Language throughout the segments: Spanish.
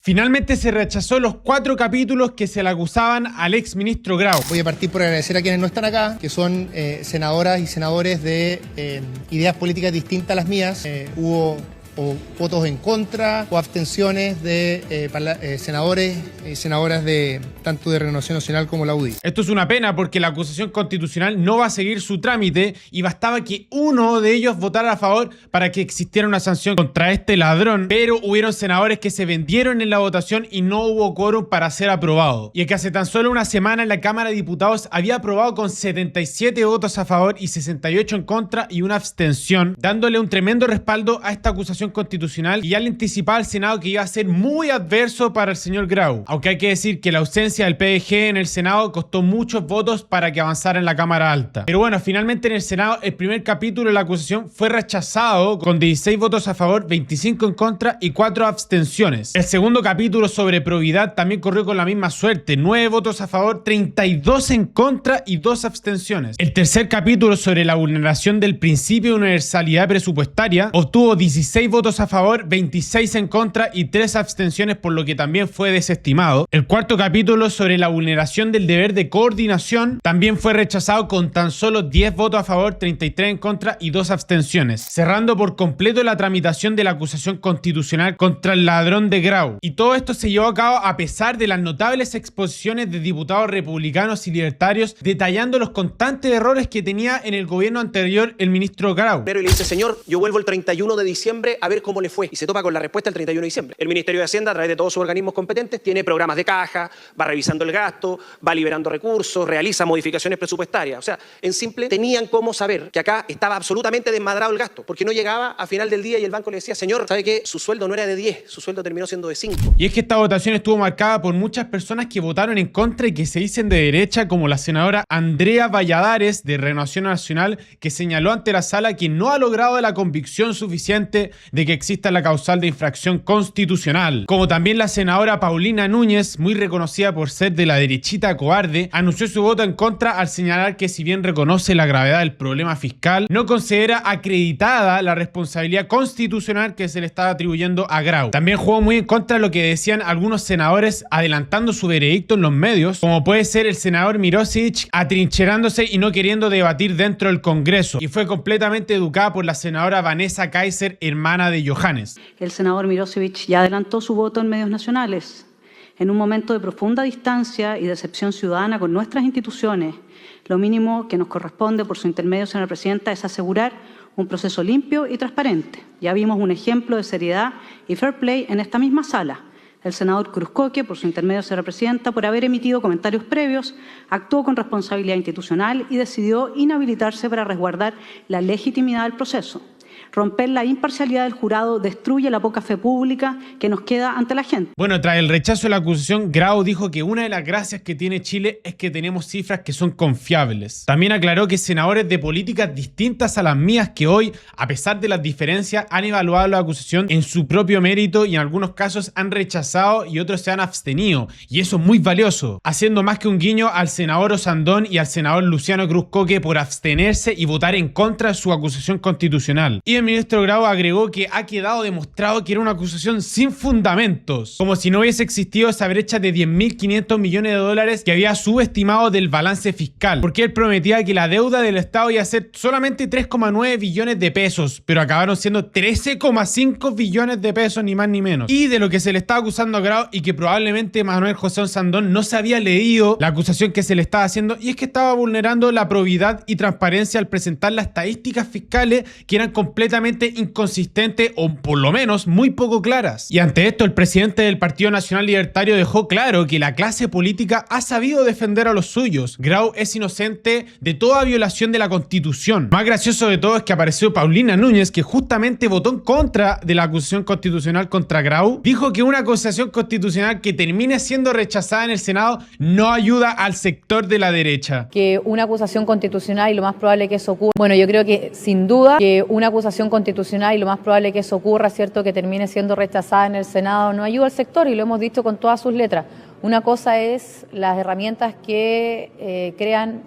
Finalmente se rechazó los 4 capítulos que se le acusaban al exministro Grau. Voy a partir por agradecer a quienes no están acá, que son senadoras y senadores de ideas políticas distintas a las mías. Hubo votos en contra o abstenciones de senadores y senadoras de tanto de Renovación Nacional como la UDI. Esto es una pena porque la acusación constitucional no va a seguir su trámite y bastaba que uno de ellos votara a favor para que existiera una sanción contra este ladrón, pero hubieron senadores que se vendieron en la votación y no hubo quórum para ser aprobado. Y es que hace tan solo una semana la Cámara de Diputados había aprobado con 77 votos a favor y 68 en contra y una abstención, dándole un tremendo respaldo a esta acusación constitucional, y ya le anticipaba al Senado que iba a ser muy adverso para el señor Grau. Aunque hay que decir que la ausencia del PDG en el Senado costó muchos votos para que avanzara en la Cámara Alta. Pero bueno, finalmente en el Senado el primer capítulo de la acusación fue rechazado con 16 votos a favor, 25 en contra y 4 abstenciones. El segundo capítulo sobre probidad también corrió con la misma suerte, 9 votos a favor, 32 en contra y 2 abstenciones. El tercer capítulo sobre la vulneración del principio de universalidad presupuestaria obtuvo 16 votos a favor, 26 en contra y 3 abstenciones, por lo que también fue desestimado. El cuarto capítulo sobre la vulneración del deber de coordinación también fue rechazado con tan solo 10 votos a favor, 33 en contra y 2 abstenciones, cerrando por completo la tramitación de la acusación constitucional contra el ladrón de Grau. Y todo esto se llevó a cabo a pesar de las notables exposiciones de diputados republicanos y libertarios detallando los constantes errores que tenía en el gobierno anterior el ministro Grau. Pero y le dice, señor, yo vuelvo el 31 de diciembre a ver cómo le fue. Y se topa con la respuesta el 31 de diciembre. El Ministerio de Hacienda, a través de todos sus organismos competentes, tiene programas de caja, va revisando el gasto, va liberando recursos, realiza modificaciones presupuestarias. O sea, en simple, tenían cómo saber que acá estaba absolutamente desmadrado el gasto, porque no llegaba a final del día y el banco le decía, señor, ¿sabe qué? Su sueldo no era de 10, su sueldo terminó siendo de 5. Y es que esta votación estuvo marcada por muchas personas que votaron en contra y que se dicen de derecha, como la senadora Andrea Valladares de Renovación Nacional, que señaló ante la sala que no ha logrado la convicción suficiente de que exista la causal de infracción constitucional. Como también la senadora Paulina Núñez, muy reconocida por ser de la derechita cobarde, anunció su voto en contra al señalar que si bien reconoce la gravedad del problema fiscal, no considera acreditada la responsabilidad constitucional que se le está atribuyendo a Grau. También jugó muy en contra de lo que decían algunos senadores adelantando su veredicto en los medios, como puede ser el senador Mirosevich atrincherándose y no queriendo debatir dentro del Congreso, y fue completamente educada por la senadora Vanessa Kaiser, hermana de Johannes. El senador Mirosevich ya adelantó su voto en medios nacionales. En un momento de profunda distancia y decepción ciudadana con nuestras instituciones, lo mínimo que nos corresponde por su intermedio, señora presidenta, es asegurar un proceso limpio y transparente. Ya vimos un ejemplo de seriedad y fair play en esta misma sala. El senador Cruzcoque, por su intermedio, señora presidenta, por haber emitido comentarios previos, actuó con responsabilidad institucional y decidió inhabilitarse para resguardar la legitimidad del proceso. Romper la imparcialidad del jurado destruye la poca fe pública que nos queda ante la gente. Bueno, tras el rechazo de la acusación, Grau dijo que una de las gracias que tiene Chile es que tenemos cifras que son confiables. También aclaró que senadores de políticas distintas a las mías que hoy, a pesar de las diferencias, han evaluado la acusación en su propio mérito y en algunos casos han rechazado y otros se han abstenido. Y eso es muy valioso, haciendo más que un guiño al senador Osandón y al senador Luciano Cruzcoque por abstenerse y votar en contra de su acusación constitucional. Y el ministro Grau agregó que ha quedado demostrado que era una acusación sin fundamentos, como si no hubiese existido esa brecha de 10.500 millones de dólares que había subestimado del balance fiscal, porque él prometía que la deuda del Estado iba a ser solamente 3,9 billones de pesos, pero acabaron siendo 13,5 billones de pesos, ni más ni menos. Y de lo que se le estaba acusando a Grau, y que probablemente Manuel José Osandón no se había leído la acusación que se le estaba haciendo, y es que estaba vulnerando la probidad y transparencia al presentar las estadísticas fiscales que eran completamente inconsistentes o por lo menos muy poco claras. Y ante esto el presidente del Partido Nacional Libertario dejó claro que la clase política ha sabido defender a los suyos. Grau es inocente de toda violación de la Constitución. Más gracioso de todo es que apareció Paulina Núñez, que justamente votó en contra de la acusación constitucional contra Grau. Dijo que una acusación constitucional que termine siendo rechazada en el Senado no ayuda al sector de la derecha. Que una acusación constitucional, y lo más probable que eso ocurra, bueno, yo creo que sin duda que una acusación constitucional, y lo más probable que eso ocurra, ¿cierto?, que termine siendo rechazada en el Senado, no ayuda al sector, y lo hemos dicho con todas sus letras. Una cosa es las herramientas que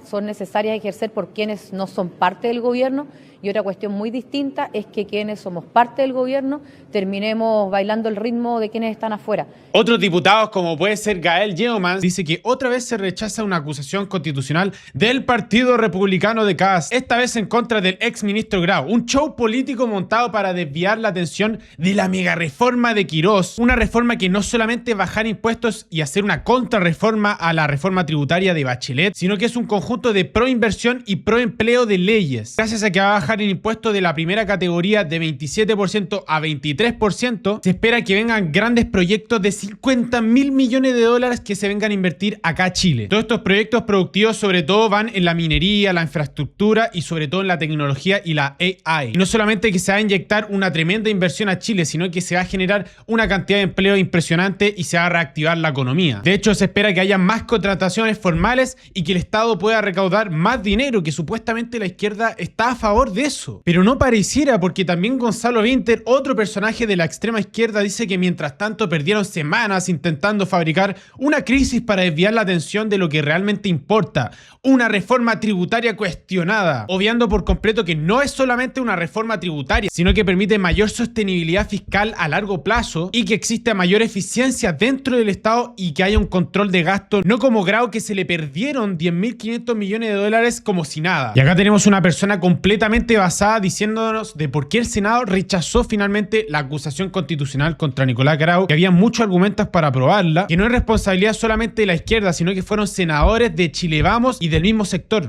son necesarias ejercer por quienes no son parte del gobierno, y otra cuestión muy distinta es que quienes somos parte del gobierno terminemos bailando el ritmo de quienes están afuera. Otros diputados, como puede ser Gael Yeomans, dice que otra vez se rechaza una acusación constitucional del Partido Republicano de Kast, esta vez en contra del ex ministro Grau, un show político montado para desviar la atención de la mega reforma de Quirós, una reforma que no solamente bajar impuestos y hacer una contrarreforma a la reforma tributaria de Bachelet, sino que es un conjunto de proinversión y proempleo de leyes. Gracias a que va a bajar el impuesto de la primera categoría de 27% a 23%, se espera que vengan grandes proyectos de 50.000 millones de dólares que se vengan a invertir acá a Chile. Todos estos proyectos productivos sobre todo van en la minería, la infraestructura y sobre todo en la tecnología y la AI. Y no solamente que se va a inyectar una tremenda inversión a Chile, sino que se va a generar una cantidad de empleo impresionante y se va a reactivar la economía. De hecho, se espera que haya más contrataciones formales y que el Estado pueda recaudar más dinero, que supuestamente la izquierda está a favor de eso. Pero no pareciera, porque también Gonzalo Vinter, otro personaje de la extrema izquierda, dice que mientras tanto perdieron semanas intentando fabricar una crisis para desviar la atención de lo que realmente importa, una reforma tributaria cuestionada, obviando por completo que no es solamente una reforma tributaria, sino que permite mayor sostenibilidad fiscal a largo plazo y que exista mayor eficiencia dentro del Estado y que haya un control de gasto, no como Grau, que se le perdieron 10.500 millones de dólares como si nada. Y acá tenemos una persona completamente basada diciéndonos de por qué el Senado rechazó finalmente la acusación constitucional contra Nicolás Grau, que había muchos argumentos para aprobarla, que no es responsabilidad solamente de la izquierda, sino que fueron senadores de Chile Vamos y del mismo sector.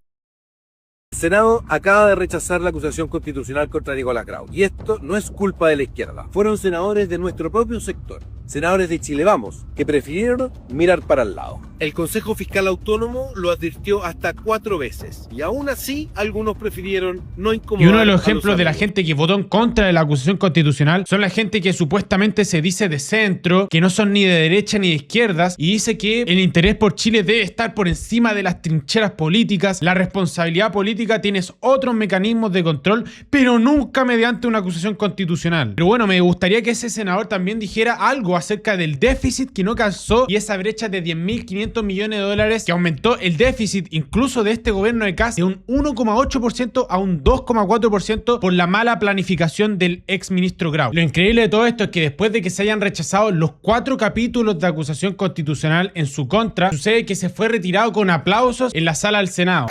El Senado acaba de rechazar la acusación constitucional contra Nicolás Grau. Y esto no es culpa de la izquierda. Fueron senadores de nuestro propio sector, senadores de Chile Vamos, que prefirieron mirar para el lado. El Consejo Fiscal Autónomo lo advirtió hasta 4 veces. Y aún así, algunos prefirieron no incomodar. Y uno de los ejemplos de la gente que votó en contra de la acusación constitucional son la gente que supuestamente se dice de centro, que no son ni de derecha ni de izquierdas, y dice que el interés por Chile debe estar por encima de las trincheras políticas, la responsabilidad política tienes otros mecanismos de control, pero nunca mediante una acusación constitucional. Pero bueno, me gustaría que ese senador también dijera algo acerca del déficit que no alcanzó y esa brecha de 10.500 millones de dólares que aumentó el déficit incluso de este gobierno de Kast de un 1,8% a un 2,4% por la mala planificación del ex ministro Grau. Lo increíble de todo esto es que después de que se hayan rechazado los 4 capítulos de acusación constitucional en su contra, sucede que se fue retirado con aplausos en la sala del Senado.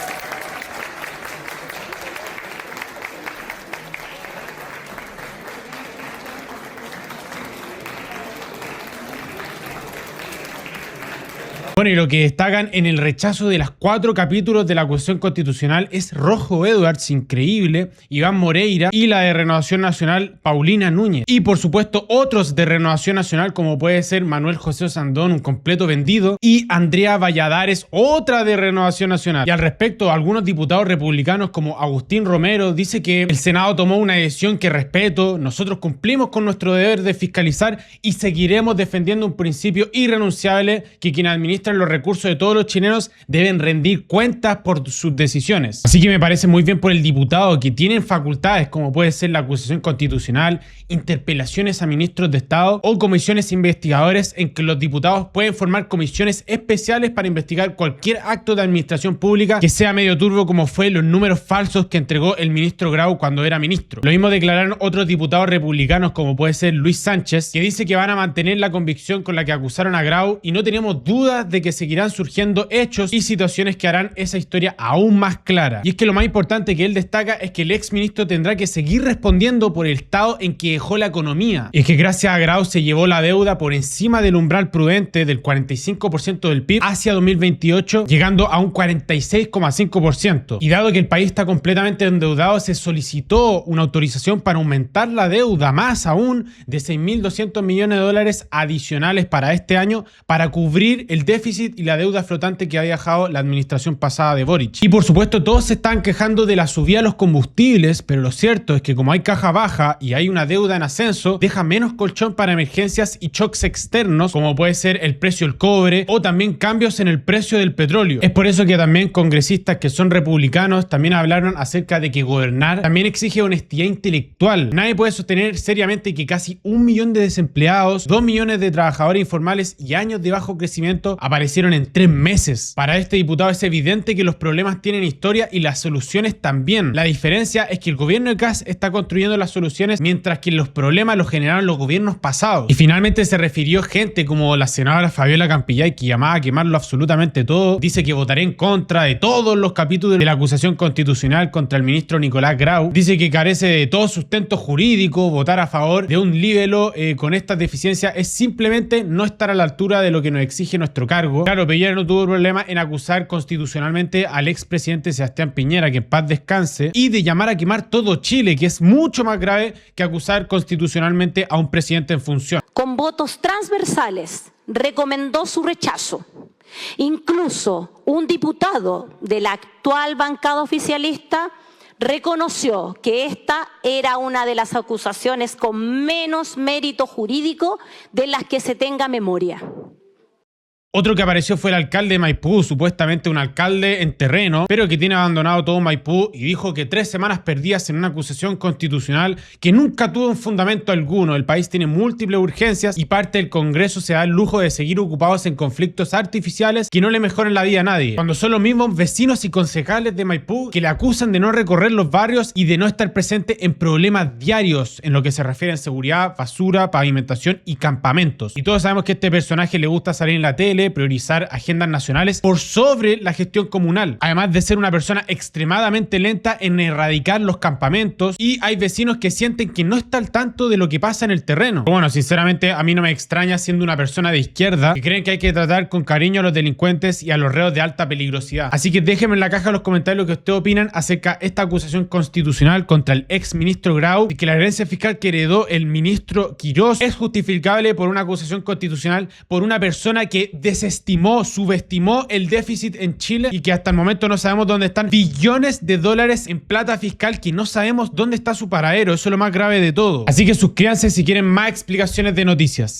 Bueno, y lo que destacan en el rechazo de los 4 capítulos de la acusación constitucional es Rojo Edwards, increíble, Iván Moreira y la de Renovación Nacional, Paulina Núñez. Y por supuesto otros de Renovación Nacional como puede ser Manuel José Osandón, un completo vendido, y Andrea Valladares, otra de Renovación Nacional. Y al respecto, algunos diputados republicanos como Agustín Romero dice que el Senado tomó una decisión que respeto, nosotros cumplimos con nuestro deber de fiscalizar y seguiremos defendiendo un principio irrenunciable que quien administra los recursos de todos los chilenos deben rendir cuentas por sus decisiones. Así que me parece muy bien por el diputado que tienen facultades como puede ser la acusación constitucional, interpelaciones a ministros de Estado o comisiones investigadores en que los diputados pueden formar comisiones especiales para investigar cualquier acto de administración pública que sea medio turbio como fue los números falsos que entregó el ministro Grau cuando era ministro. Lo mismo declararon otros diputados republicanos como puede ser Luis Sánchez, que dice que van a mantener la convicción con la que acusaron a Grau y no tenemos dudas de que seguirán surgiendo hechos y situaciones que harán esa historia aún más clara. Y es que lo más importante que él destaca es que el ex ministro tendrá que seguir respondiendo por el estado en que dejó la economía. Y es que gracias a Grau se llevó la deuda por encima del umbral prudente del 45% del PIB hacia 2028, llegando a un 46,5%. Y dado que el país está completamente endeudado, se solicitó una autorización para aumentar la deuda más aún de 6.200 millones de dólares adicionales para este año para cubrir el déficit y la deuda flotante que había dejado la administración pasada de Boric. Y por supuesto todos se están quejando de la subida de los combustibles, pero lo cierto es que como hay caja baja y hay una deuda en ascenso, deja menos colchón para emergencias y shocks externos como puede ser el precio del cobre o también cambios en el precio del petróleo. Es por eso que también congresistas que son republicanos también hablaron acerca de que gobernar también exige honestidad intelectual. Nadie puede sostener seriamente que casi 1 millón de desempleados, 2 millones de trabajadores informales y años de bajo crecimiento aparecieron en 3 meses. Para este diputado es evidente que los problemas tienen historia y las soluciones también. La diferencia es que el gobierno de Kast está construyendo las soluciones, mientras que los problemas los generaron los gobiernos pasados. Y finalmente se refirió gente como la senadora Fabiola Campillay, que llamaba a quemarlo absolutamente todo. Dice que votaré en contra de todos los capítulos de la acusación constitucional contra el ministro Nicolás Grau. Dice que carece de todo sustento jurídico. Votar a favor de un libelo con estas deficiencias es simplemente no estar a la altura de lo que nos exige nuestro cargo. Claro, Piñera no tuvo problema en acusar constitucionalmente al expresidente Sebastián Piñera, que en paz descanse, y de llamar a quemar todo Chile, que es mucho más grave que acusar constitucionalmente a un presidente en función. Con votos transversales recomendó su rechazo. Incluso un diputado de la actual bancada oficialista reconoció que esta era una de las acusaciones con menos mérito jurídico de las que se tenga memoria. Otro que apareció fue el alcalde de Maipú, supuestamente un alcalde en terreno, pero que tiene abandonado todo Maipú, y dijo que 3 semanas perdidas en una acusación constitucional que nunca tuvo un fundamento alguno. El país tiene múltiples urgencias y parte del Congreso se da el lujo de seguir ocupados en conflictos artificiales que no le mejoran la vida a nadie, cuando son los mismos vecinos y concejales de Maipú que le acusan de no recorrer los barrios y de no estar presente en problemas diarios en lo que se refiere a seguridad, basura, pavimentación y campamentos. Y todos sabemos que a este personaje le gusta salir en la tele, priorizar agendas nacionales por sobre la gestión comunal, además de ser una persona extremadamente lenta en erradicar los campamentos, y hay vecinos que sienten que no está al tanto de lo que pasa en el terreno. Pero bueno, sinceramente a mí no me extraña, siendo una persona de izquierda, que creen que hay que tratar con cariño a los delincuentes y a los reos de alta peligrosidad. Así que déjenme en la caja de los comentarios lo que ustedes opinan acerca de esta acusación constitucional contra el ex ministro Grau, y que la herencia fiscal que heredó el ministro Quirós es justificable por una acusación constitucional por una persona que desestimó, subestimó el déficit en Chile, y que hasta el momento no sabemos dónde están billones de dólares en plata fiscal, que no sabemos dónde está su paradero. Eso es lo más grave de todo. Así que suscríbanse si quieren más explicaciones de noticias.